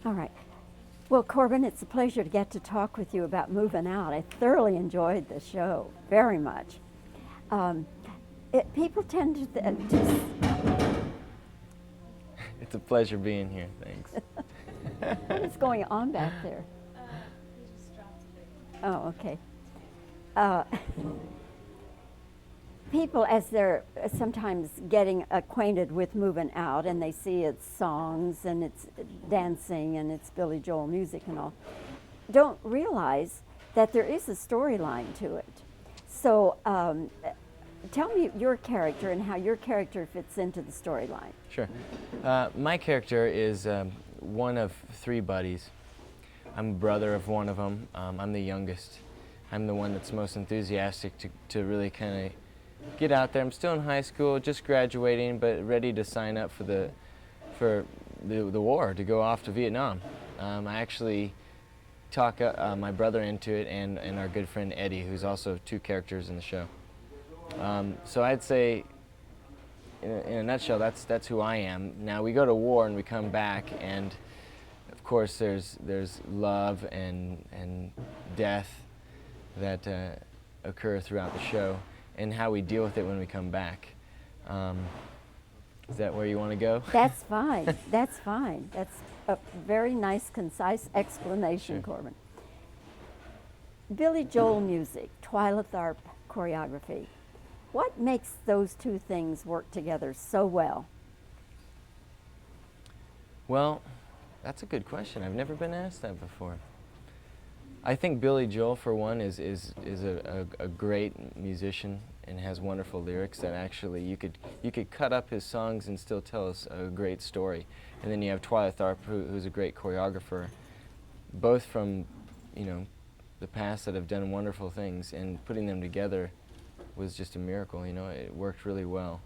All right. Well, Corbin, it's a pleasure to get to talk with you about moving out. I thoroughly enjoyed the show very much. Um, People tend to It's a pleasure being here. Thanks. what is going on back there? He just dropped it. Oh, okay. Uh, People, as they're sometimes getting acquainted with moving out and they see its songs and its dancing and its Billy Joel music and all, don't realize that there is a storyline to it. So tell me your character and how your character fits into the storyline. Sure. My character is one of three buddies. I'm a brother of one of them. I'm the youngest. I'm the one that's most enthusiastic to really kind of get out there. I'm still in high school, just graduating, but ready to sign up for the war, to go off to Vietnam. I actually talk my brother into it, and our good friend Eddie, who's also two characters in the show. So I'd say, in a nutshell, that's who I am. Now we go to war and we come back, and of course there's love and death that occur throughout the show, and how we deal with it when we come back. Is that where you want to go? That's fine. That's fine. That's a very nice, concise explanation, Sure. Corbin. Billy Joel music, Twyla Tharp choreography. What makes those two things work together so well? Well, that's a good question. I've never been asked that before. I think Billy Joel, for one, is a great musician and has wonderful lyrics that actually you could cut up his songs and still tell us a great story. And then you have Twyla Tharp, who's a great choreographer, both from the past that have done wonderful things, and putting them together was just a miracle. It worked really well,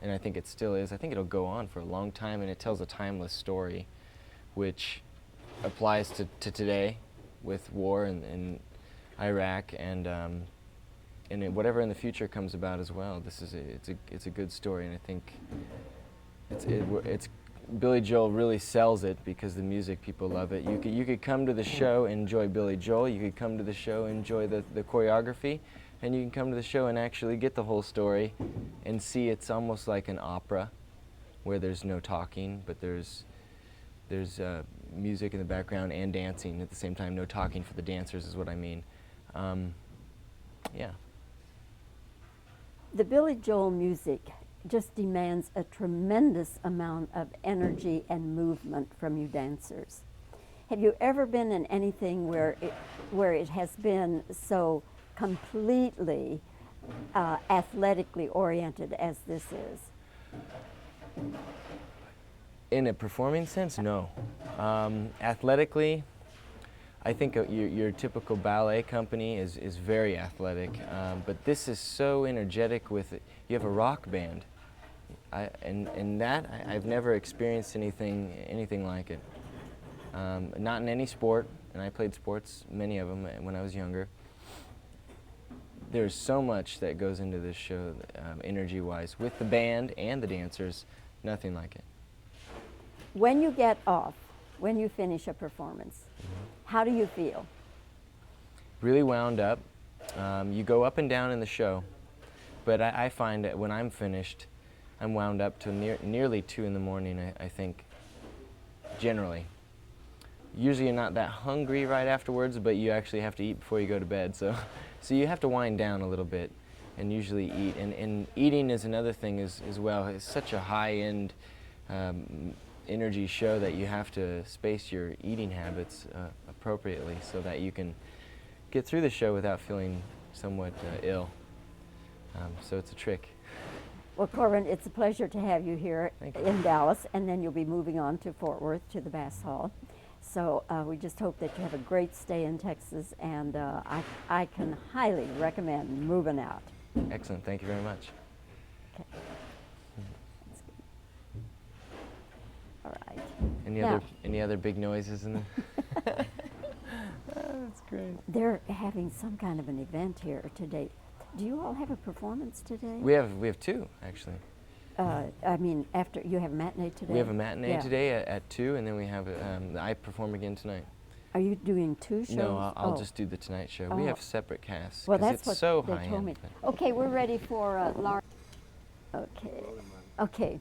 and I think it still is. I think it'll go on for a long time, and it tells a timeless story, which applies to today, with war in Iraq, and whatever in the future comes about as well. It's a good story, and I think it's Billy Joel really sells it because the music, people love it. You could come to the show and enjoy Billy Joel. You could come to the show and enjoy the choreography, and you can come to the show and actually get the whole story and see it's almost like an opera where there's no talking, but there's music in the background and dancing at the same time. No talking for the dancers is what I mean. Yeah. The Billy Joel music just demands a tremendous amount of energy and movement from you dancers. Have you ever been in anything where it has been so completely athletically oriented as this is? In a performing sense, no. Athletically, I think your typical ballet company is very athletic, but this is so energetic with it. You have a rock band, and I've never experienced anything like it. Not in any sport, and I played sports, many of them, when I was younger. There's so much that goes into this show, energy-wise, with the band and the dancers. Nothing like it. When you get off, when you finish a performance, how do you feel? Really wound up. You go up and down in the show, but I find that when I'm finished, I'm wound up till nearly 2 in the morning, I think, generally. Usually you're not that hungry right afterwards, but you actually have to eat before you go to bed, so you have to wind down a little bit and usually eat. And eating is another thing as well. It's such a high-end energy show that you have to space your eating habits appropriately so that you can get through the show without feeling somewhat ill. So it's a trick. Well, Corbin, it's a pleasure to have you here in Dallas, and then you'll be moving on to Fort Worth to the Bass Hall. So we just hope that you have a great stay in Texas, and I can highly recommend moving out. Excellent. Thank you very much. Okay. That's good. All right. Any other big noises in the? That's great. They're having some kind of an event here today. Do you all have a performance today? We have 2 actually. I mean, after you have a matinee today? We have a matinee Yeah. today at 2, and then we have I perform again tonight. Are you doing 2 shows? No, I'll Oh. just do the Tonight Show. We Oh. have separate casts Well, because that's it's what so they high told me. end. but- Okay, we're ready for Laura. Okay. Okay.